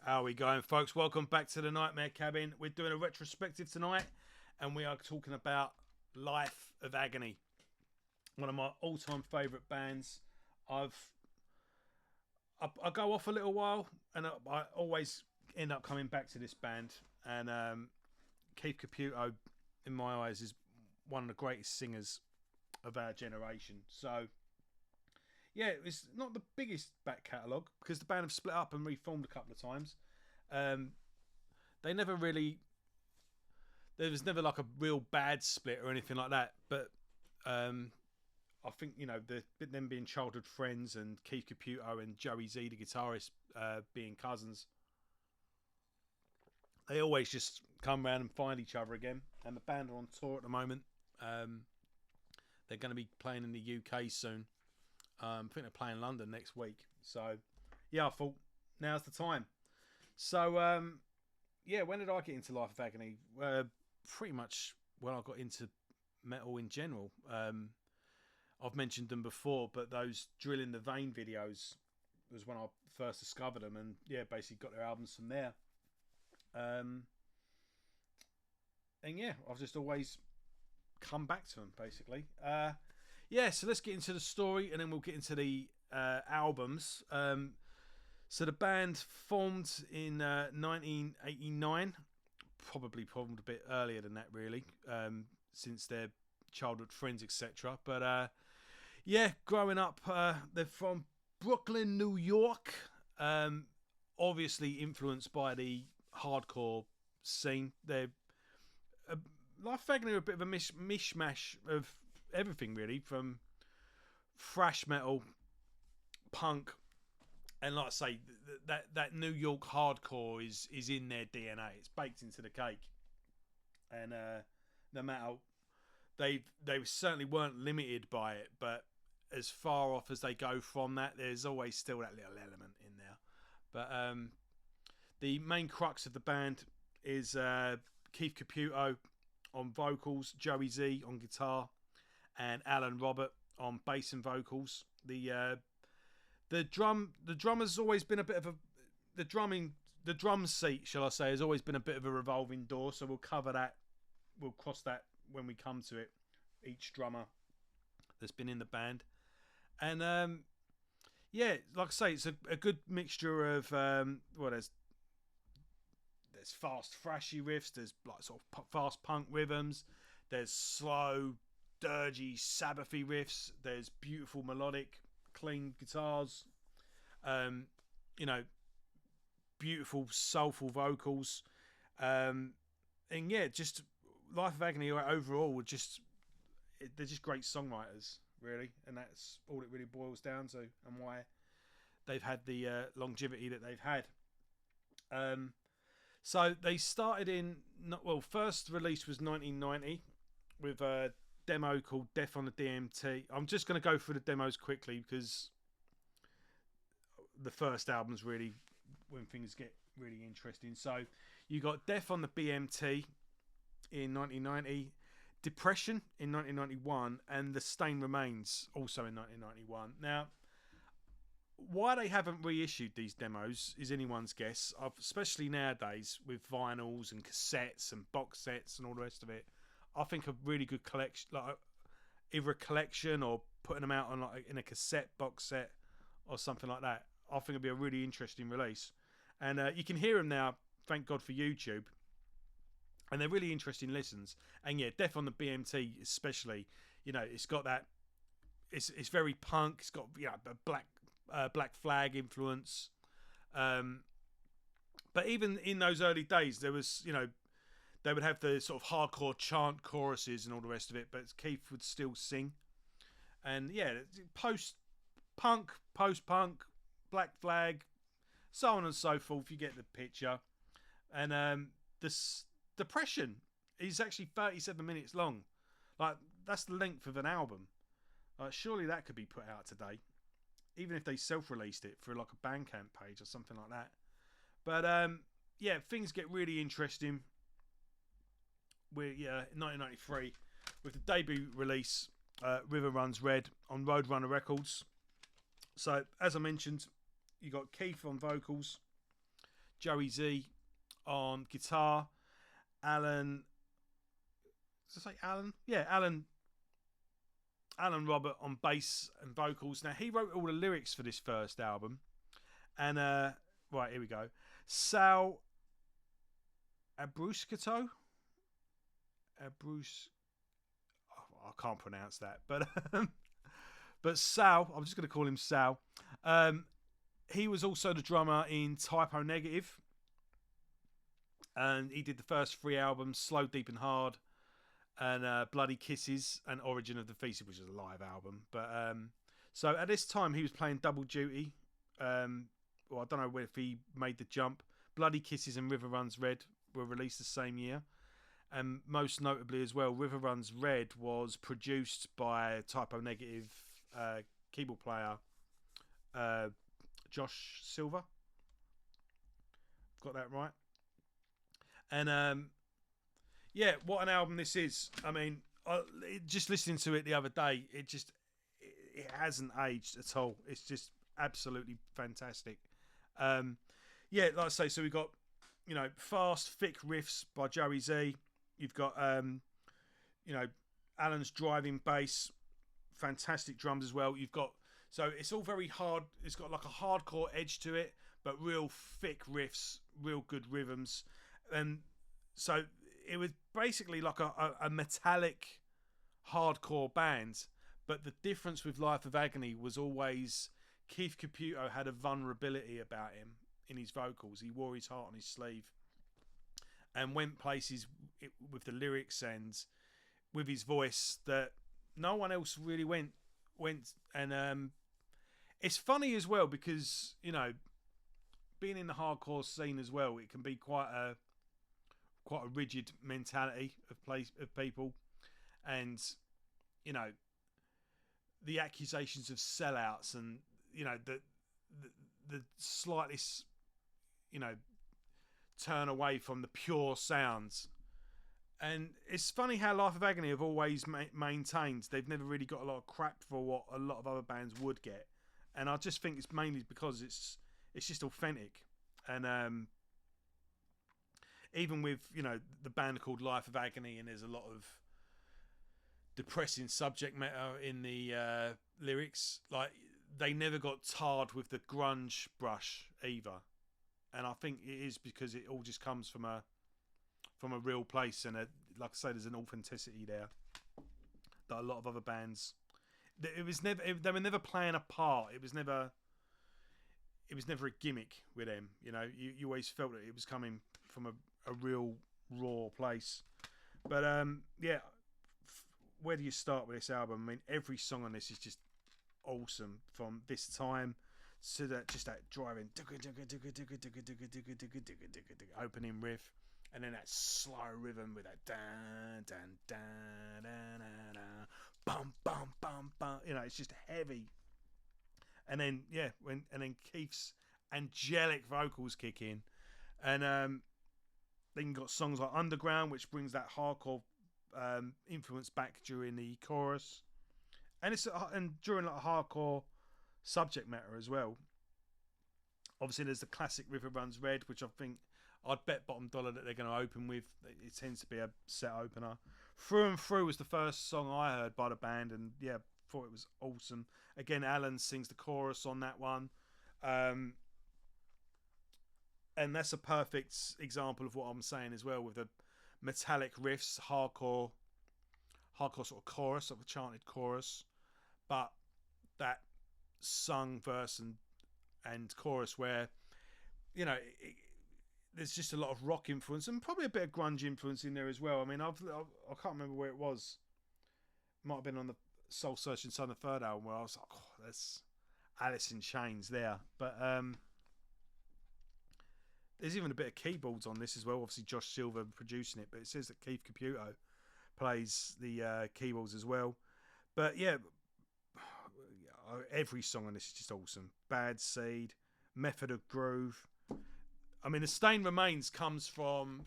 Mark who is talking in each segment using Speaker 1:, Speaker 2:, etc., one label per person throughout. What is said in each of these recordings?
Speaker 1: How are we going, folks? Welcome back to the Nightmare Cabin. We're doing a retrospective tonight, and we are talking about Life of Agony, one of my all-time favourite bands. I go off a little while, and I always end up coming back to this band. And Keith Caputo, in my eyes, is one of the greatest singers of our generation. So, yeah, it's not the biggest back catalogue because the band have split up and reformed a couple of times. They never really... There was never like a real bad split or anything like that. But I think, you know, them being childhood friends and Keith Caputo and Joey Z, the guitarist, being cousins, they always just come around and find each other again. And the band are on tour at the moment. They're going to be playing in the UK soon. I think they're playing London next week. So, yeah, I thought now's the time. So, yeah, when did I get into Life of Agony? Pretty much when I got into metal in general. I've mentioned them before, but those Drill in the Vein videos was when I first discovered them. And, yeah, basically got their albums from there. And, yeah, I've just always come back to them, basically. Yeah, so let's get into the story and then we'll get into the albums. So the band formed in 1989, probably formed a bit earlier than that, really, since they're childhood friends, etc. But yeah, growing up, they're from Brooklyn, New York. Obviously influenced by the hardcore scene. They're Life of Agony are a bit of a mishmash of everything, really, from thrash metal, punk, and like I say, that New York hardcore is in their DNA. It's baked into the cake, and no matter they certainly weren't limited by it, but as far off as they go from that, there's always still that little element in there. But the main crux of the band is Keith Caputo on vocals, Joey Z on guitar, and Alan Robert on bass and vocals. The drummer's always been a bit of a the drum seat, shall I say, has always been a bit of a revolving door. So we'll cover that. We'll cross that when we come to it. Each drummer that's been in the band, and yeah, like I say, it's a good mixture of there's fast thrashy riffs, there's like sort of fast punk rhythms, there's slow dirgy Sabbathy riffs, there's beautiful melodic clean guitars, you know, beautiful soulful vocals, and yeah, just Life of Agony overall they're just great songwriters, really, and that's all it really boils down to, and why they've had the longevity that they've had. So they started first release was 1990 with a demo called Death on the DMT. I'm just going to go through the demos quickly because the first album's really when things get really interesting. So you got Death on the BMT in 1990, Depression in 1991, and The Stain Remains also in 1991. Now, why they haven't reissued these demos is anyone's guess, especially nowadays with vinyls and cassettes and box sets and all the rest of it. I think a really good collection, like either a collection or putting them out on like in a cassette box set or something like that. I think it'd be a really interesting release, and you can hear them now. Thank God for YouTube, and they're really interesting listens. And yeah, Death on the BMT especially. You know, it's got that. It's very punk. It's got a Black Flag influence. But even in those early days, there was they would have the sort of hardcore chant choruses and all the rest of it, but Keith would still sing. And yeah, post-punk, Black Flag, so on and so forth. You get the picture. And this Depression is actually 37 minutes long. Like, that's the length of an album. Surely that could be put out today, even if they self-released it for like a Bandcamp page or something like that. But yeah, things get really interesting. We're in 1993 with the debut release, River Runs Red, on Roadrunner Records. So as I mentioned, you got Keith on vocals, Joey Z on guitar, Alan. Did I say Alan? Yeah, Alan Robert on bass and vocals. Now he wrote all the lyrics for this first album, and right, here we go. Sal Abruscato, I can't pronounce that, but Sal, I'm just going to call him Sal. He was also the drummer in Typo Negative, and he did the first 3 albums: Slow, Deep and Hard, and Bloody Kisses, and Origin of the Feast, which is a live album. But so at this time he was playing double duty. Well, I don't know if he made the jump. Bloody Kisses and River Runs Red were released the same year, and most notably as well, River Runs Red was produced by Typo Negative keyboard player Josh Silver. Got that right? And yeah, what an album this is. I mean, just listening to it the other day, it hasn't aged at all. It's just absolutely fantastic. Yeah, like I say, so we've got, fast, thick riffs by Joey Z. You've got, Alan's driving bass, fantastic drums as well. You've got, so it's all very hard. It's got like a hardcore edge to it, but real thick riffs, real good rhythms. And so it was basically like a metallic hardcore band, but the difference with Life of Agony was always Keith Caputo had a vulnerability about him in his vocals. He wore his heart on his sleeve and went places with the lyrics and with his voice that no one else really went. And it's funny as well because, being in the hardcore scene as well, it can be quite a rigid mentality of people, and the accusations of sellouts, and the slightest turn away from the pure sounds. And it's funny how Life of Agony have always maintained they've never really got a lot of crap for what a lot of other bands would get, and I just think it's mainly because it's just authentic. And even with the band called Life of Agony, and there's a lot of depressing subject matter in the lyrics, like they never got tarred with the grunge brush either. And I think it is because it all just comes from a real place, and like I say, there's an authenticity there that a lot of other bands, they were never playing a part. It was never a gimmick with them. You always felt that it was coming from a real raw place. But yeah, where do you start with this album? I mean, every song on this is just awesome, from This Time to that driving opening riff, and then that slow rhythm with that dan dan dan dan dan bum bum bum bum. It's just heavy. And then then Keith's angelic vocals kick in, and then you got songs like Underground, which brings that hardcore influence back during the chorus, and during like hardcore subject matter as well. Obviously, there's the classic River Runs Red, which I think I'd bet bottom dollar that they're going to open with. It tends to be a set opener. Through and Through was the first song I heard by the band, and yeah, thought it was awesome. Again, Alan sings the chorus on that one, and that's a perfect example of what I'm saying as well, with the metallic riffs, hardcore sort of chorus, sort of a chanted chorus, but that sung verse and chorus where there's just a lot of rock influence and probably a bit of grunge influence in there as well. I mean, I can't remember where it was. It might have been on the Soul Searching Sun, the third album, where I was like, oh, that's Alice in Chains there. But there's even a bit of keyboards on this as well. Obviously, Josh Silver producing it, but it says that Keith Caputo plays the keyboards as well. But yeah, every song on this is just awesome. Bad Seed, Method of Groove. I mean, The Stain Remains comes from,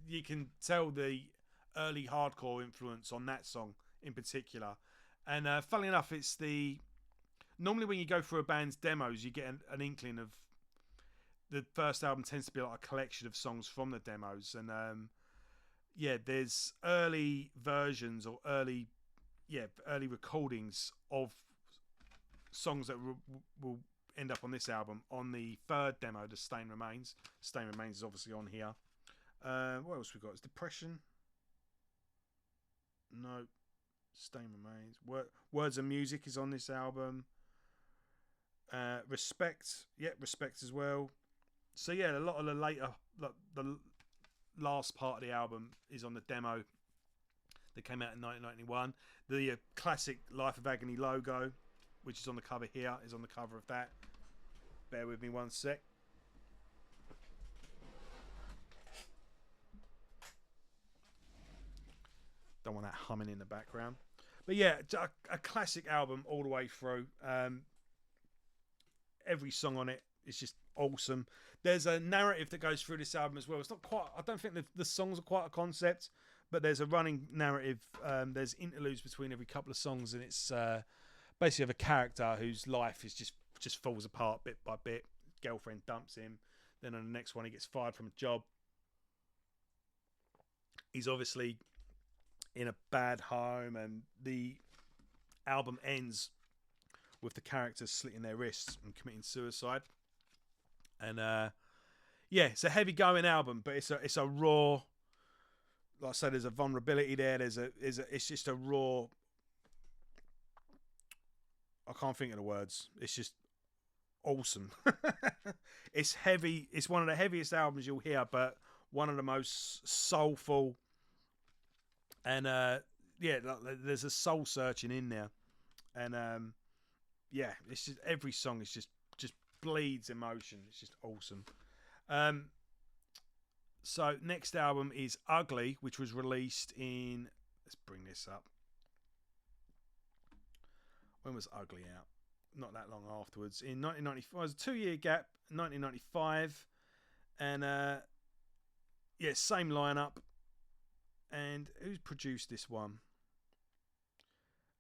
Speaker 1: you can tell the early hardcore influence on that song in particular. And funnily enough, normally when you go through a band's demos, you get an inkling of the first album tends to be like a collection of songs from the demos, and there's early versions or early recordings of songs that will end up on this album. On the third demo, The Stain Remains. Stain Remains is obviously on here. What else we got? Is Depression? No. Stain Remains. Words and Music is on this album. Respect. Yeah, Respect as well. So yeah, a lot of the later, the last part of the album is on the demo that came out in 1991. The classic Life of Agony logo, which is on the cover here, is on the cover of that. Bear with me one sec. Don't want that humming in the background. But yeah, a classic album all the way through. Every song on it is just awesome. There's a narrative that goes through this album as well. It's not quite, I don't think the songs are quite a concept, but there's a running narrative. There's interludes between every couple of songs, and it's basically of a character whose life is just falls apart bit by bit. Girlfriend dumps him. Then on the next one, he gets fired from a job. He's obviously in a bad home, and the album ends with the characters slitting their wrists and committing suicide. And it's a heavy going album, but it's a raw, like I said, there's a vulnerability there. It's just a raw, I can't think of the words. It's just awesome. It's heavy. It's one of the heaviest albums you'll hear, but one of the most soulful. And there's a soul searching in there, and it's just every song is just bleeds emotion. It's just awesome. So next album is Ugly, which was released in, let's bring this up. When was Ugly out? Not that long afterwards. In 1995, it was a 2-year gap. 1995, and same lineup. And who's produced this one?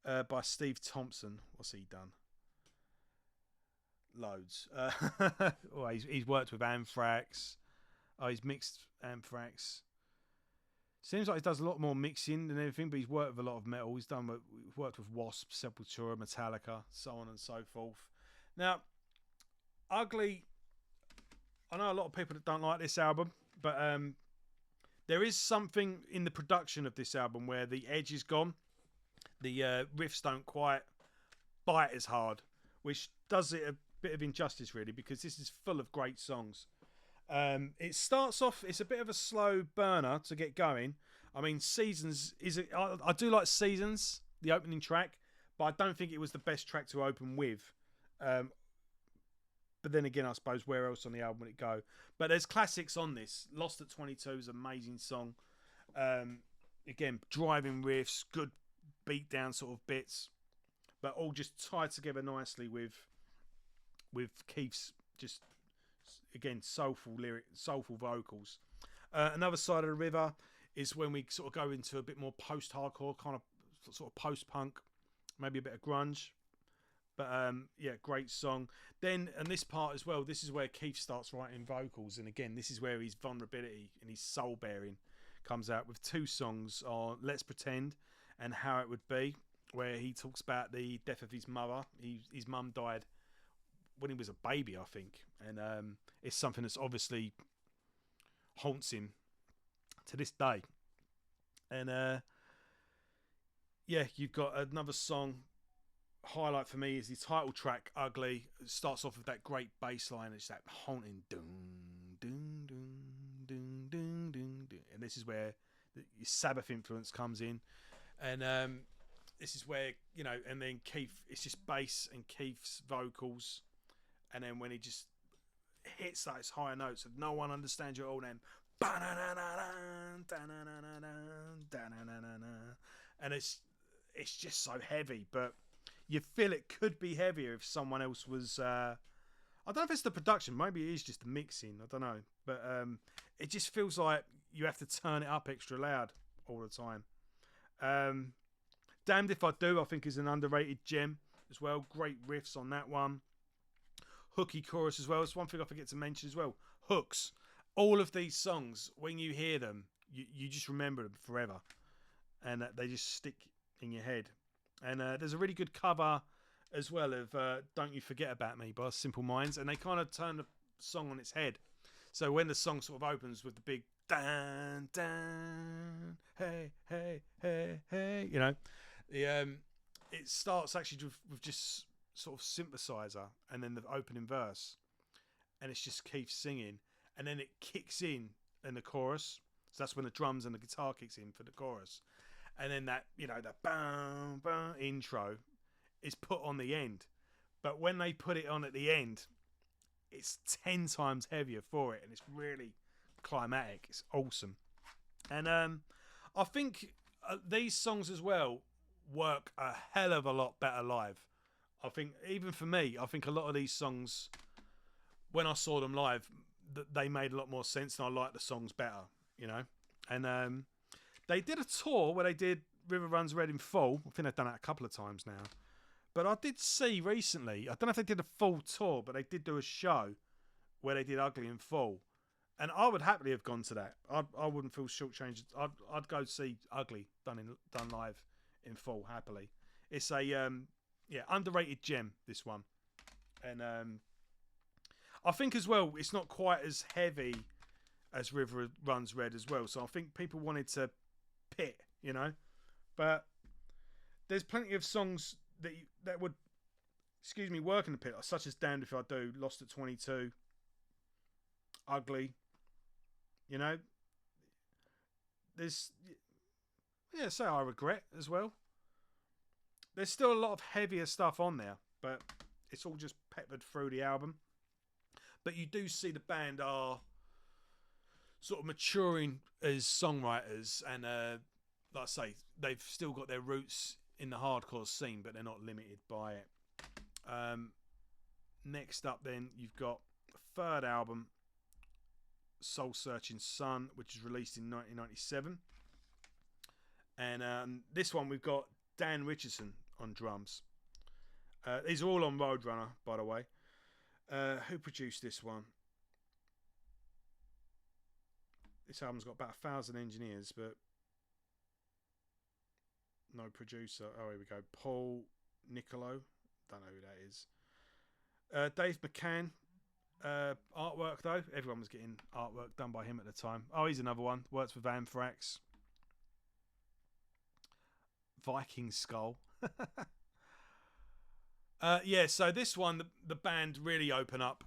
Speaker 1: By Steve Thompson. What's he done? Loads. He's worked with Anthrax. He's mixed Anthrax. Seems like he does a lot more mixing than everything, but he's worked with a lot of metal. He's worked with Wasp, Sepultura, Metallica, so on and so forth. Now, Ugly, I know a lot of people that don't like this album, but there is something in the production of this album where the edge is gone. The riffs don't quite bite as hard, which does it a bit of injustice, really, because this is full of great songs. It starts off, it's a bit of a slow burner to get going. I mean, Seasons I do like Seasons, the opening track, but I don't think it was the best track to open with. But then again, I suppose where else on the album would it go? But there's classics on this. Lost at 22 is an amazing song. Again, driving riffs, good beat down sort of bits, but all just tied together nicely with Keith's just, again, soulful vocals. Another Side of the River is when we sort of go into a bit more post-hardcore, kind of sort of post-punk, maybe a bit of grunge. But great song. Then, and this part as well, this is where Keith starts writing vocals, and again, this is where his vulnerability and his soul bearing comes out with 2 songs on Let's Pretend and How It Would Be, where he talks about the death of his mother. His mum died when he was a baby, I think, and it's something that's obviously haunts him to this day. And you've got another song. Highlight for me is the title track, Ugly. It starts off with that great bass line. It's that haunting dun dun dun dun dun dun, dun. And this is where the Sabbath influence comes in, and this is where, and then Keith, it's just bass and Keith's vocals, and then when he just hits those higher notes of No One Understands You All, then and it's just so heavy, but you feel it could be heavier if someone else was. I don't know if it's the production. Maybe it is just the mixing. I don't know, but it just feels like you have to turn it up extra loud all the time. Damned If I Do, I think, is an underrated gem as well. Great riffs on that one. hooky chorus as well. It's one thing I forget to mention as well. Hooks. All of these songs, when you hear them, you just remember them forever, and they just stick in your head. And there's a really good cover as well of "Don't You Forget About Me" by Simple Minds, and they kind of turn the song on its head. So when the song sort of opens with the big dan dan, hey hey hey hey, you know, it starts actually with just sort of synthesizer, and then the opening verse, and it's just Keith singing, and then it kicks in the chorus. So that's when the drums and the guitar kicks in for the chorus, and then that, you know, that bam bam intro is put on the end. But when they put it on at the end, it's 10 times heavier for it, and it's really climatic. It's awesome. And I think these songs as well work a hell of a lot better live. I think even for me, I think a lot of these songs, when I saw them live, they made a lot more sense, and I like the songs better, you know. And they did a tour where they did River Runs Red in full. I think they've done that a couple of times now. But I did see recently, I don't know if they did a full tour, but they did do a show where they did Ugly in full. And I would happily have gone to that. I wouldn't feel shortchanged. I'd go see Ugly done live in full happily. It's a underrated gem, this one. And I think as well, it's not quite as heavy as River Runs Red as well. So I think people wanted to pit, you know. But there's plenty of songs that would, work in the pit, such as Damned If I Do, Lost at 22, Ugly. You know, there's, Say I Regret as well. There's still a lot of heavier stuff on there, but it's all just peppered through the album. But you do see the band are sort of maturing as songwriters, and like I say, they've still got their roots in the hardcore scene, but they're not limited by it. Next up then, you've got the third album, Soul Searching Sun, which is released in 1997. And this one we've got Dan Richardson on drums. These are all on Roadrunner, by the way. Who produced this one? This album's got about 1,000 engineers, but no producer. Oh, here we go. Paul Niccolo. Don't know who that is. Dave McCann. Artwork, though. Everyone was getting artwork done by him at the time. Oh, he's another one. Works with Anthrax. Viking Skull. So this one, the band really open up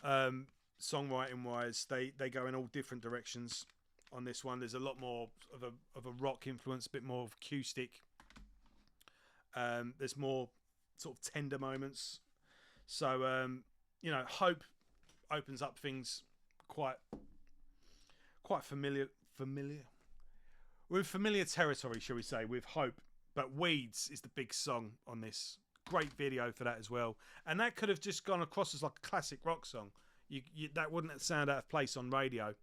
Speaker 1: songwriting wise. They go in all different directions on this one. There's a lot more of a rock influence, a bit more of acoustic. There's more sort of tender moments. So Hope opens up things quite familiar. We're in familiar territory, shall we say, with Hope. But Weeds is the big song on this. Great video for that as well. And that could have just gone across as like a classic rock song. That wouldn't sound out of place on radio.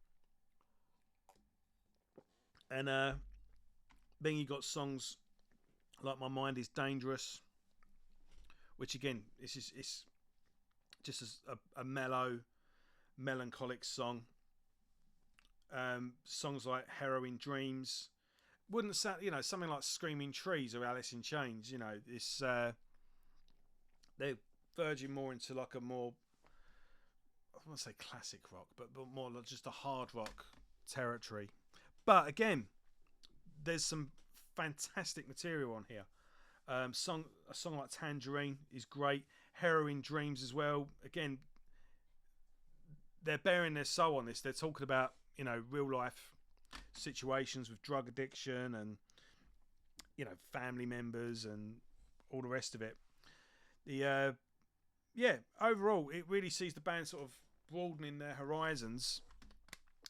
Speaker 1: And then you got songs like My Mind Is Dangerous, which again, it's just a mellow, melancholic song. Songs like Heroin Dreams wouldn't sound, something like Screaming Trees or Alice in Chains. This they're verging more into like a more, I don't want to say classic rock, but more like just a hard rock territory. But again, there's some fantastic material on here. A song like Tangerine is great. Heroin Dreams as well. Again, they're bearing their soul on this. They're talking about real life situations with drug addiction and family members and all the rest of it. Overall, it really sees the band sort of broadening their horizons,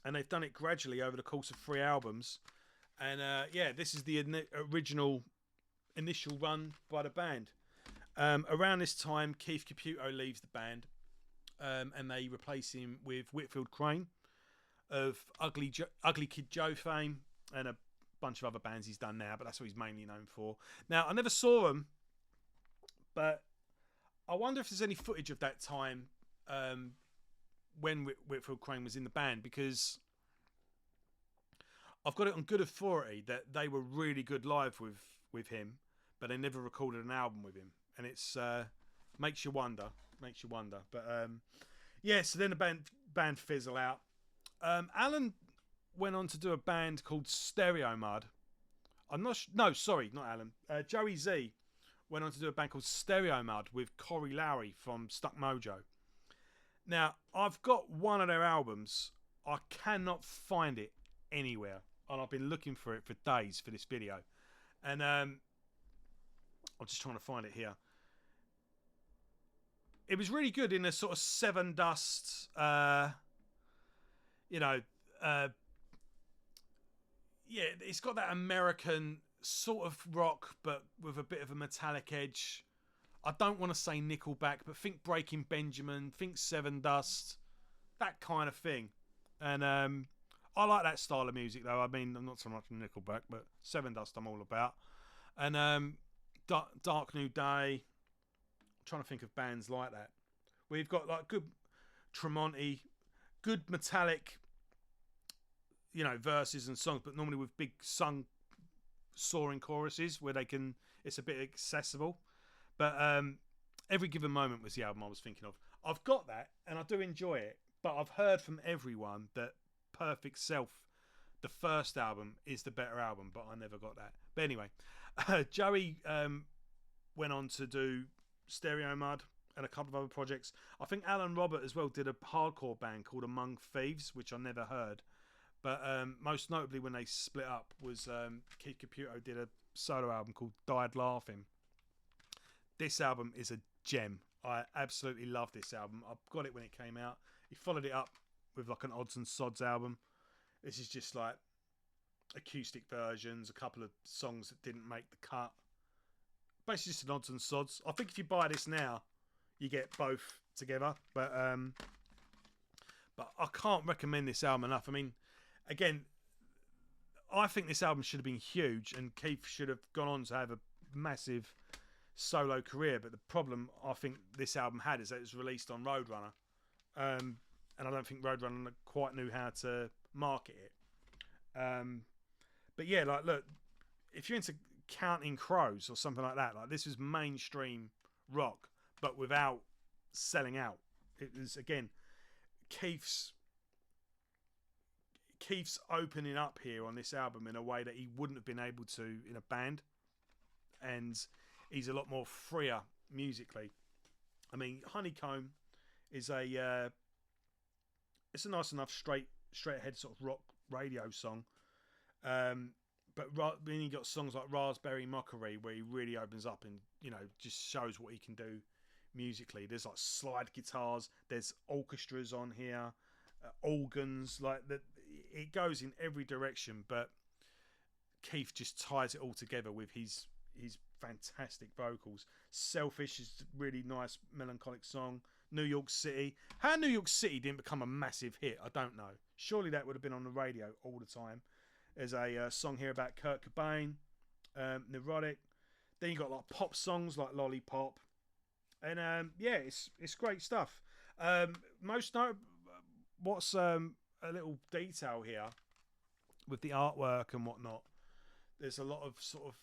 Speaker 1: and they've done it gradually over the course of 3 albums. And this is the initial run by the band. Around this time, Keith Caputo leaves the band, and they replace him with Whitfield Crane of Ugly Kid Joe fame and a bunch of other bands he's done now, but that's what he's mainly known for. Now, I never saw him, but I wonder if there's any footage of that time when Whitfield Crane was in the band, because I've got it on good authority that they were really good live with him, but they never recorded an album with him, and it's makes you wonder. But yeah, so then the band fizzle out. Alan went on to do a band called Stereo Mud. No, sorry, not Alan. Joey Z went on to do a band called Stereo Mud with Corey Lowry from Stuck Mojo. Now, I've got one of their albums. I cannot find it anywhere, and I've been looking for it for days for this video. And I'm just trying to find it here. It was really good in a sort of Seven Dust, yeah, it's got that American sort of rock, but with a bit of a metallic edge. I don't want to say Nickelback, but think Breaking Benjamin, think Seven Dust, that kind of thing. And I like that style of music, though. I mean, I'm not so much Nickelback, but Seven Dust I'm all about. And Dark New Day. I'm trying to think of bands like that. We've got like good Tremonti, good metallic, verses and songs, but normally with big soaring choruses where it's a bit accessible. But Every Given Moment was the album I was thinking of. I've got that and I do enjoy it, but I've heard from everyone that Perfect Self, the first album, is the better album, but I never got that. But anyway, Joey went on to do Stereo Mud and a couple of other projects. I think Alan Robert as well did a hardcore band called Among Thieves, which I never heard. But most notably when they split up was Keith Caputo did a solo album called Died Laughing. This album is a gem. I absolutely love this album. I got it when it came out. He followed it up with like an Odds and Sods album. This is just like acoustic versions, a couple of songs that didn't make the cut. Basically just an Odds and Sods. I think if you buy this now, you get both together. But I can't recommend this album enough. I mean, again, I think this album should have been huge, and Keith should have gone on to have a massive solo career. But the problem I think this album had is that it was released on Roadrunner, and I don't think Roadrunner quite knew how to market it. But yeah, like, look, if you're into Counting Crows or something like that, like, this is mainstream rock, but without selling out. It was, again, Keith's opening up here on this album in a way that he wouldn't have been able to in a band, and he's a lot more freer musically. I mean, Honeycomb is it's a nice enough straight ahead sort of rock radio song, but then you got songs like Raspberry Mockery where he really opens up and just shows what he can do musically. There's like slide guitars, there's orchestras on here, organs, like that. It goes in every direction, but Keith just ties it all together with his fantastic vocals. Selfish is a really nice melancholic song. New York City. How New York City didn't become a massive hit, I don't know. Surely that would have been on the radio all the time. There's a song here about Kurt Cobain, Neurotic. Then you got like pop songs like Lollipop, and yeah, it's great stuff. What's a little detail here with the artwork and whatnot. There's a lot of sort of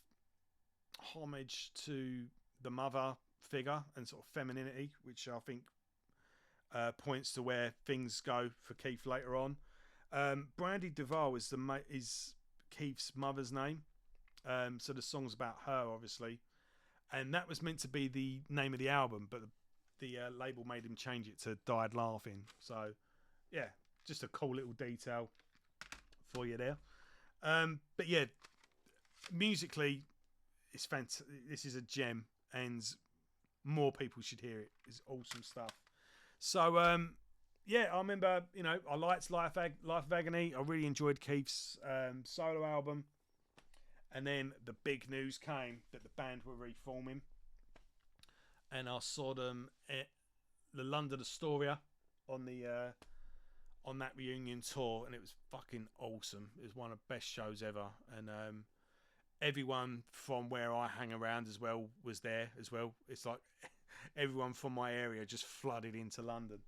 Speaker 1: homage to the mother figure and sort of femininity, which I think points to where things go for Keith later on. Brandy Duval is Keith's mother's name, so the song's about her, obviously, and that was meant to be the name of the album, but the label made him change it to Died Laughing. So yeah, just a cool little detail for you there. But yeah, musically, it's fantastic. This is a gem, and more people should hear it. It's awesome stuff. So yeah, I remember, I liked Life of Agony. I really enjoyed Keith's solo album. And then the big news came that the band were reforming. And I saw them at the London Astoria on that reunion tour, and it was fucking awesome. It was one of the best shows ever. And everyone from where I hang around as well was there as well. It's like everyone from my area just flooded into London.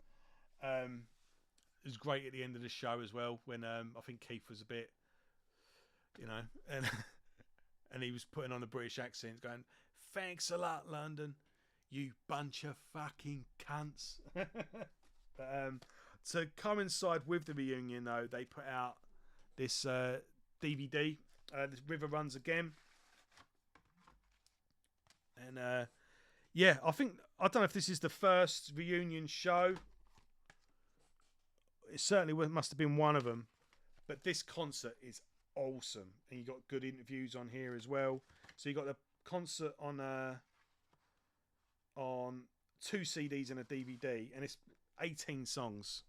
Speaker 1: It was great at the end of the show as well when I think Keith was a bit, and and he was putting on a British accent, going, "Thanks a lot, London, you bunch of fucking cunts." But to coincide with the reunion, though, they put out this DVD, "This River Runs Again," and I don't know if this is the first reunion show. It certainly must have been one of them, but this concert is awesome, and you got good interviews on here as well. So you got the concert on 2 CDs and a DVD, and it's 18 songs,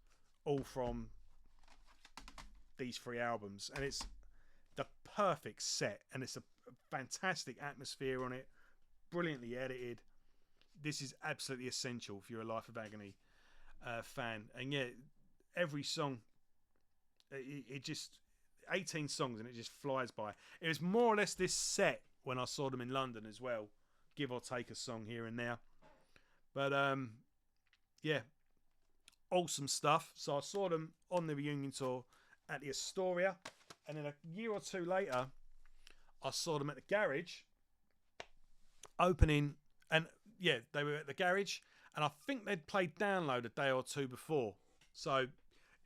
Speaker 1: all from these 3 albums, and it's the perfect set, and it's a fantastic atmosphere on it, brilliantly edited. This is absolutely essential if you're a Life of Agony fan, and yeah, every song, it just 18 songs, and it just flies by. It was more or less this set when I saw them in London as well, give or take a song here and there. But yeah, awesome stuff. So I saw them on the reunion tour at the Astoria, and then a year or 2 later, I saw them at the Garage opening, and yeah, they were at the Garage, and I think they'd played Download a day or 2 before. So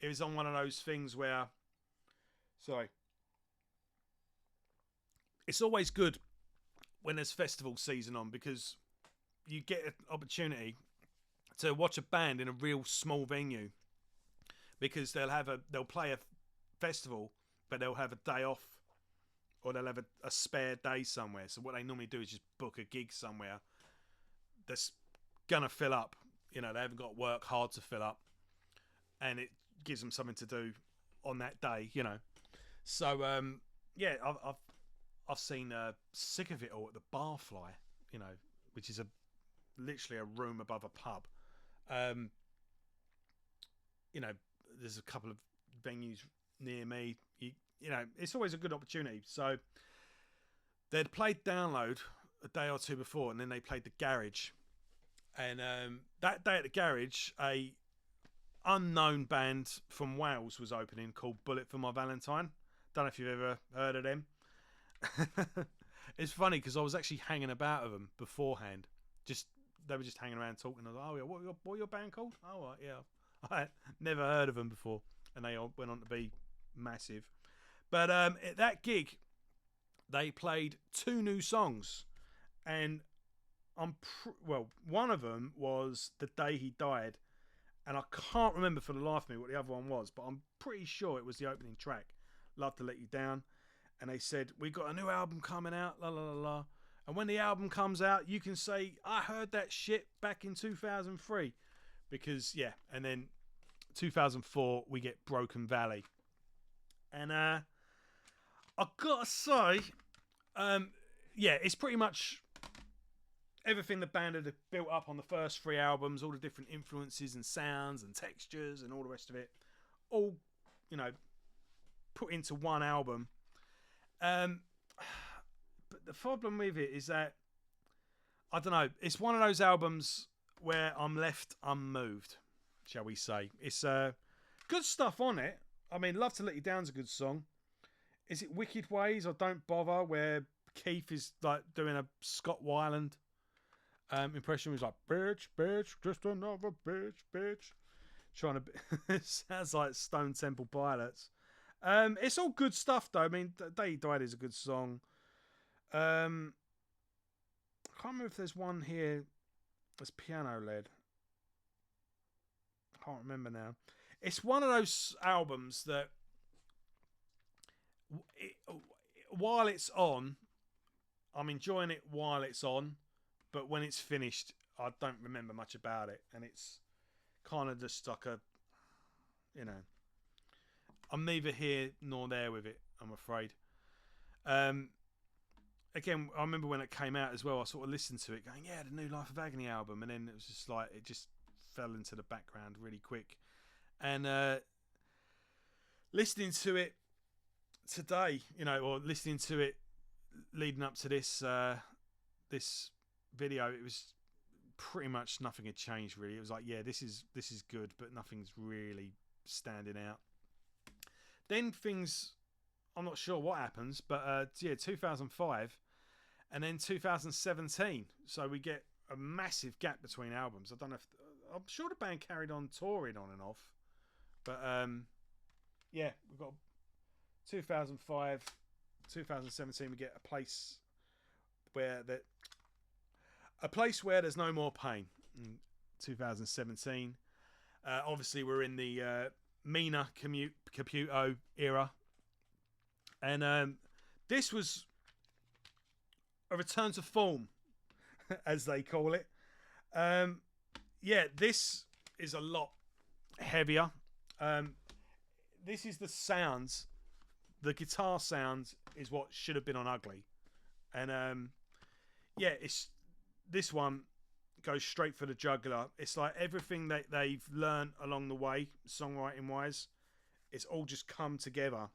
Speaker 1: it was on one of those things where, it's always good when there's festival season on, because you get an opportunity to watch a band in a real small venue, because they'll play a festival, but they'll have a day off, or they'll have a spare day somewhere. So what they normally do is just book a gig somewhere that's gonna fill up. They haven't got to work hard to fill up, and it gives them something to do on that day. So yeah, I've seen Sick of It All at the Barfly, which is literally a room above a pub. There's a couple of venues near me. It's always a good opportunity. So they'd played Download a day or 2 before, and then they played the Garage. And that day at the Garage, a unknown band from Wales was opening called Bullet for My Valentine. Don't know if you've ever heard of them. It's funny because I was actually hanging about with them beforehand. They were just hanging around talking. I was like, "Oh yeah, what your band called?" "Oh right, yeah, I never heard of them before," and they all went on to be massive. But at that gig, they played 2 new songs, and one of them was "The Day He Died," and I can't remember for the life of me what the other one was, but I'm pretty sure it was the opening track, "Love to Let You Down." And they said, "We got a new album coming out, la la la la. And when the album comes out, you can say, I heard that shit back in 2003. Because, yeah, and then 2004, we get Broken Valley. And I gotta say, yeah, it's pretty much everything the band had built up on the first 3 albums, all the different influences and sounds and textures and all the rest of it, all, put into one album. But the problem with it is that, I don't know, it's one of those albums where I'm left unmoved, shall we say. It's good stuff on it. I mean, "Love to Let You Down's a good song. Is it "Wicked Ways" or "Don't Bother," where Keith is like doing a Scott Weiland impression? He's like, "Bitch, bitch, just another bitch, bitch." Trying to it sounds like Stone Temple Pilots. It's all good stuff though. I mean, "The Day He Died" is a good song. I can't remember if there's one here that's piano led. I can't remember now. It's one of those albums that while it's on, I'm enjoying it while it's on, but when it's finished, I don't remember much about it, and it's kind of just like I'm neither here nor there with it, I'm afraid. Again, I remember when it came out as well, I sort of listened to it going, yeah, the new Life of Agony album, and then it was just like, it just fell into the background really quick. And listening to it today, or listening to it leading up to this this video, it was pretty much nothing had changed really. It was like, yeah, this is good, but nothing's really standing out. Then things, I'm not sure what happens, but yeah, 2005 and then 2017. So we get a massive gap between albums. I don't know if I'm sure the band carried on touring on and off, but yeah, we've got 2005, 2017. We get a place where there's no more pain. In 2017, obviously we're in the Mina Caputo era, and this was a return to form, as they call it. Yeah, this is a lot heavier. This is the sounds. The guitar sound is what should have been on Ugly, and yeah, this one goes straight for the jugular. It's like everything that they've learned along the way, songwriting wise, it's all just come together,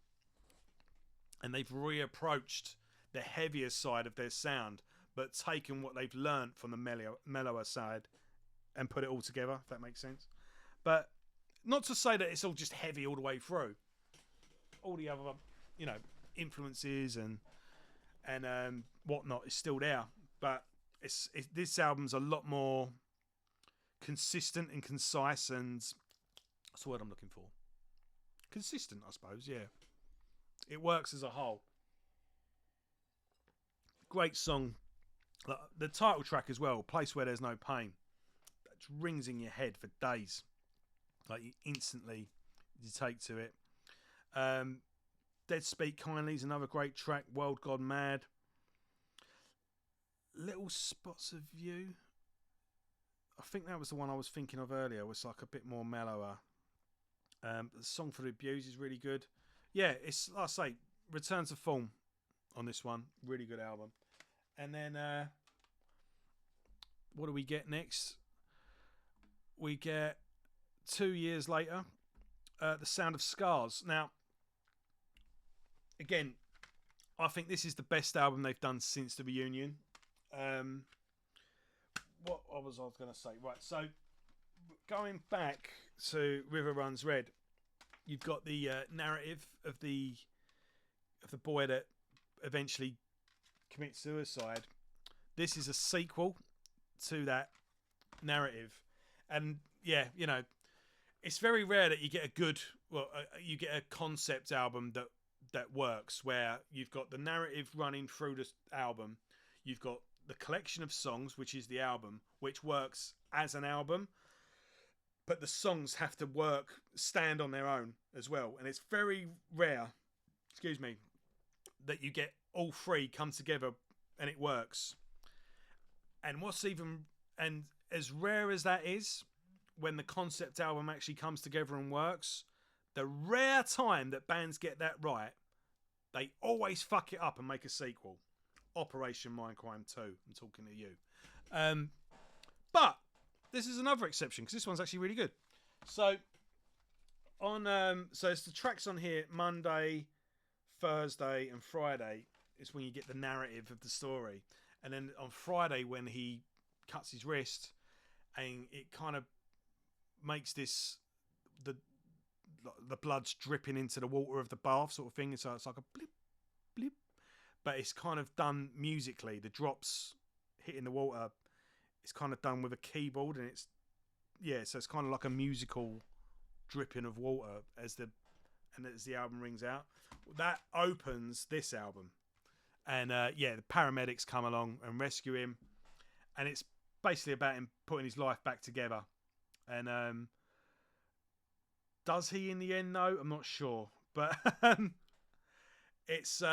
Speaker 1: and they've reapproached the heavier side of their sound, but taken what they've learned from the mellower side and put it all together, if that makes sense. But not to say that it's all just heavy all the way through. All the other, influences and whatnot is still there, but this album's a lot more consistent and concise, and that's the word I'm looking for. Consistent, I suppose. Yeah, it works as a whole. Great song. The title track as well, Place Where There's No Pain, that rings in your head for days. Like you instantly take to it. Dead Speak Kindly is another great track. World Gone Mad. Little Spots of You, I think that was the one I was thinking of earlier. It was like a bit more mellower. The Song for the Abuse is really good. Yeah, it's, like I say, return to form on this one. Really good album. And then what do we get next? We get 2 years later, The Sound of Scars. Now, again, I think this is the best album they've done since the reunion. What was I going to say? Right, so going back to River Runs Red, you've got the narrative of the boy that eventually commits suicide. This is a sequel to that narrative, and yeah, it's very rare that you get you get a concept album that works, where you've got the narrative running through the album, you've got the collection of songs, which is the album, which works as an album, but the songs have to stand on their own as well. And it's very rare, that you get all three come together and it works. And and as rare as that is, when the concept album actually comes together and works, the rare time that bands get that right, they always fuck it up and make a sequel. Operation Mindcrime 2. I'm talking to you. But this is another exception, because this one's actually really good. So so it's the tracks on here. Monday, Thursday, and Friday is when you get the narrative of the story, and then on Friday when he cuts his wrist, and it kind of makes the blood's dripping into the water of the bath sort of thing. So it's like a blip, blip. But it's kind of done musically. The drops hitting the water, it's kind of done with a keyboard, and so it's kind of like a musical dripping of water as the album rings out. That opens this album, and the paramedics come along and rescue him, and it's basically about him putting his life back together. And does he in the end? No, I'm not sure, but it's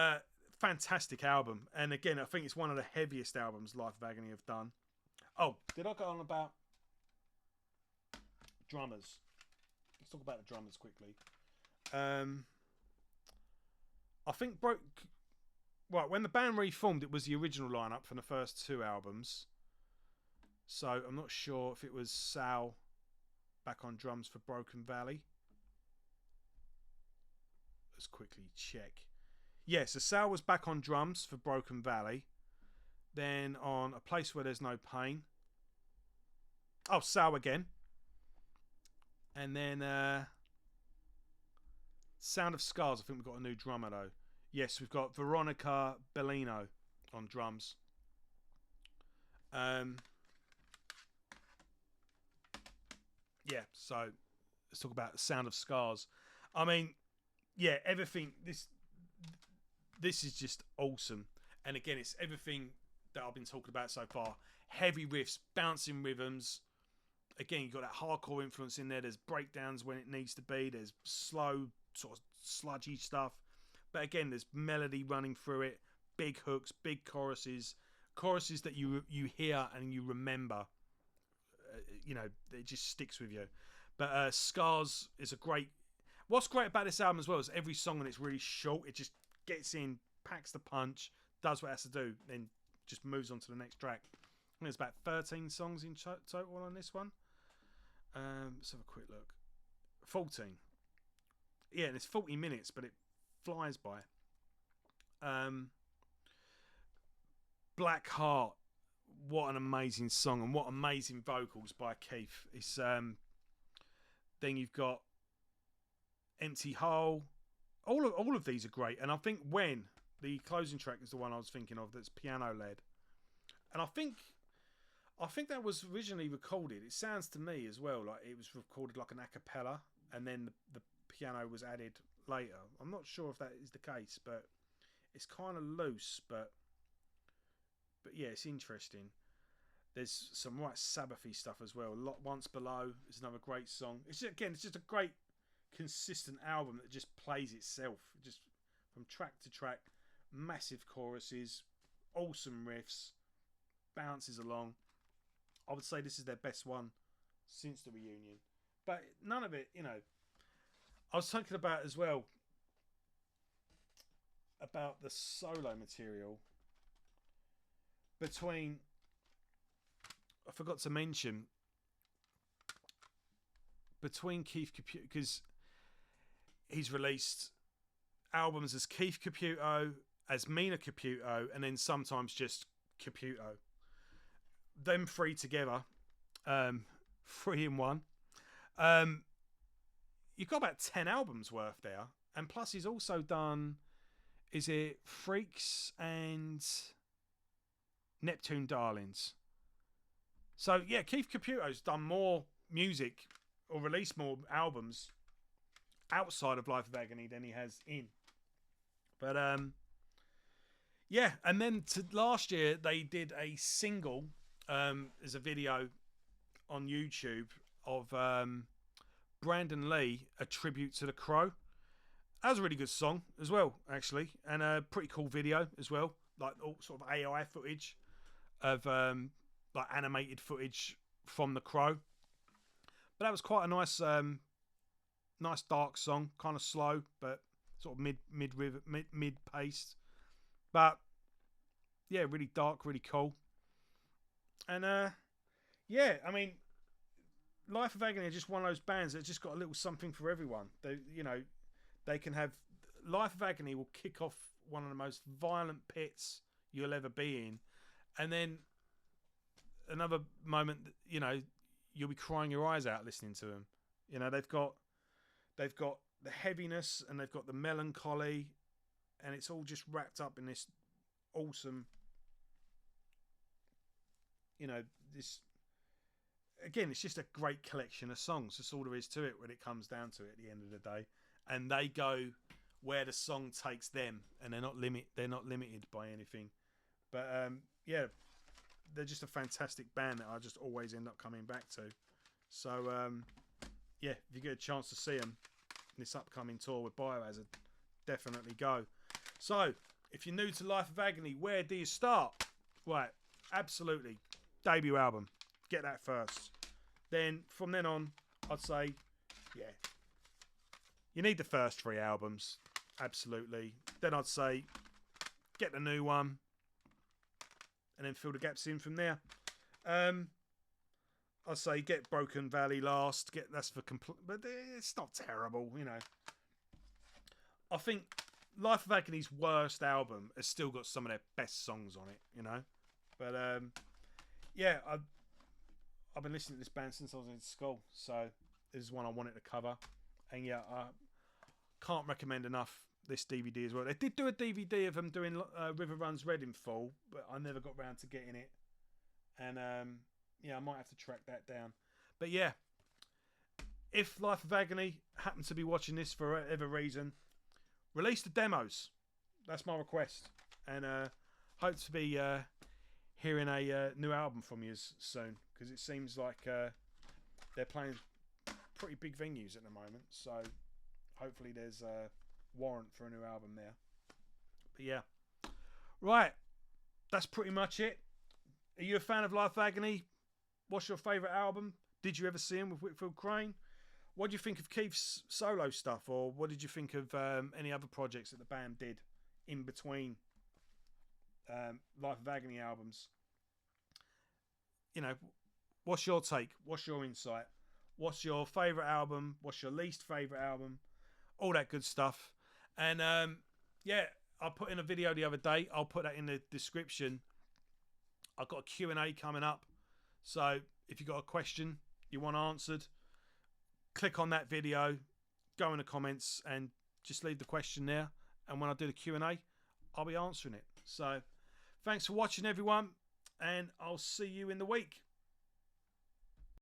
Speaker 1: fantastic album, and again, I think it's one of the heaviest albums Life of Agony have done. Oh, did I go on about drummers? Let's talk about the drummers quickly. I think when the band reformed, it was the original lineup from the first two albums, so I'm not sure if it was Sal back on drums for Broken Valley. Let's quickly check. Yeah, so Sal was back on drums for Broken Valley. Then on A Place Where There's No Pain. Oh, Sour Again. And then Sound of Scars. I think we've got a new drummer though. Yes, we've got Veronica Bellino on drums. Yeah, so let's talk about Sound of Scars. I mean, yeah, everything. This is just awesome. And again, it's everything that I've been talking about so far. Heavy riffs, bouncing rhythms. Again, you've got that hardcore influence in there. There's breakdowns when it needs to be. There's slow, sort of sludgy stuff. But again, there's melody running through it. Big hooks, big choruses. Choruses that you hear and you remember. You know, it just sticks with you. But Scars is a great... What's great about this album as well is every song on it's really short. It just gets in, packs the punch, does what it has to do, then just moves on to the next track. I think there's about 13 songs in total on this one. Let's have a quick look. 14. Yeah, and it's 40 minutes, but it flies by. Black Heart. What an amazing song, and what amazing vocals by Keith. It's then you've got Empty Hole. All of these are great, and I think When, the closing track, is the one I was thinking of that's piano led, and I think that was originally recorded. It sounds to me as well like it was recorded like an a cappella, and then the piano was added later. I'm not sure if that is the case, but it's kind of loose. But yeah, it's interesting. There's some right Sabbathy stuff as well. Once Below is another great song. It's just a great consistent album that just plays itself, just from track to track. Massive choruses, awesome riffs, bounces along. I would say this is their best one since the reunion, but none of it, you know. I was thinking about as well about the solo material between... I forgot to mention between Keith Caputo, because he's released albums as Keith Caputo, as Mina Caputo, and then sometimes just Caputo. Them three together, 3 in 1. You've got about 10 albums worth there, and plus he's also done, is it Freaks and Neptune Darlings? So yeah, Keith Caputo's done more music or released more albums outside of Life of Agony than he has in. But yeah, and then last year they did a single. There's a video on YouTube of Brandon Lee, a tribute to The Crow. That was a really good song as well, actually, and a pretty cool video as well, like all sort of AI footage of like animated footage from The Crow. But that was quite a nice nice dark song, kind of slow, but sort of mid paced. But yeah, really dark, really cool. And yeah, I mean, Life of Agony are just one of those bands that just got a little something for everyone. They, you know, they can have... Life of Agony will kick off one of the most violent pits you'll ever be in, and then another moment, you know, you'll be crying your eyes out listening to them. You know, they've got the heaviness and they've got the melancholy, and it's all just wrapped up in this awesome, you know, this... Again, it's just a great collection of songs. That's all there is to it when it comes down to it at the end of the day. And they go where the song takes them, and they're not limited by anything. But yeah, they're just a fantastic band that I just always end up coming back to. So yeah, if you get a chance to see them in this upcoming tour with Biohazard, definitely go. So if you're new to Life of Agony, where do you start? Right, absolutely, debut album. Get that first. Then from then on, I'd say, yeah, you need the first 3 albums, absolutely. Then I'd say get the new one, and then fill the gaps in from there. I'd say get Broken Valley last. That's for complete, but it's not terrible, you know. I think Life of Agony's worst album has still got some of their best songs on it, you know. But yeah, I've been listening to this band since I was in school, so this is one I wanted to cover. And yeah, I can't recommend enough this DVD as well. They did do a DVD of them doing River Runs Red in full, but I never got round to getting it. And yeah, I might have to track that down. But yeah, if Life of Agony happen to be watching this for whatever reason, release the demos. That's my request. And hope to be hearing a new album from you soon, because it seems like they're playing pretty big venues at the moment, so hopefully there's a warrant for a new album there. But yeah, right, that's pretty much it. Are you a fan of Life Agony? What's your favourite album? Did you ever see him with Whitfield Crane? What do you think of Keith's solo stuff, or what did you think of any other projects that the band did in between Life of Agony albums? You know, what's your take? What's your insight? What's your favourite album? What's your least favourite album? All that good stuff. And yeah, I put in a video the other day. I'll put that in the description. I've got a Q&A coming up. So if you've got a question you want answered, click on that video, go in the comments and just leave the question there. And when I do the Q&A, I'll be answering it. So thanks for watching, everyone. And I'll see you in the week.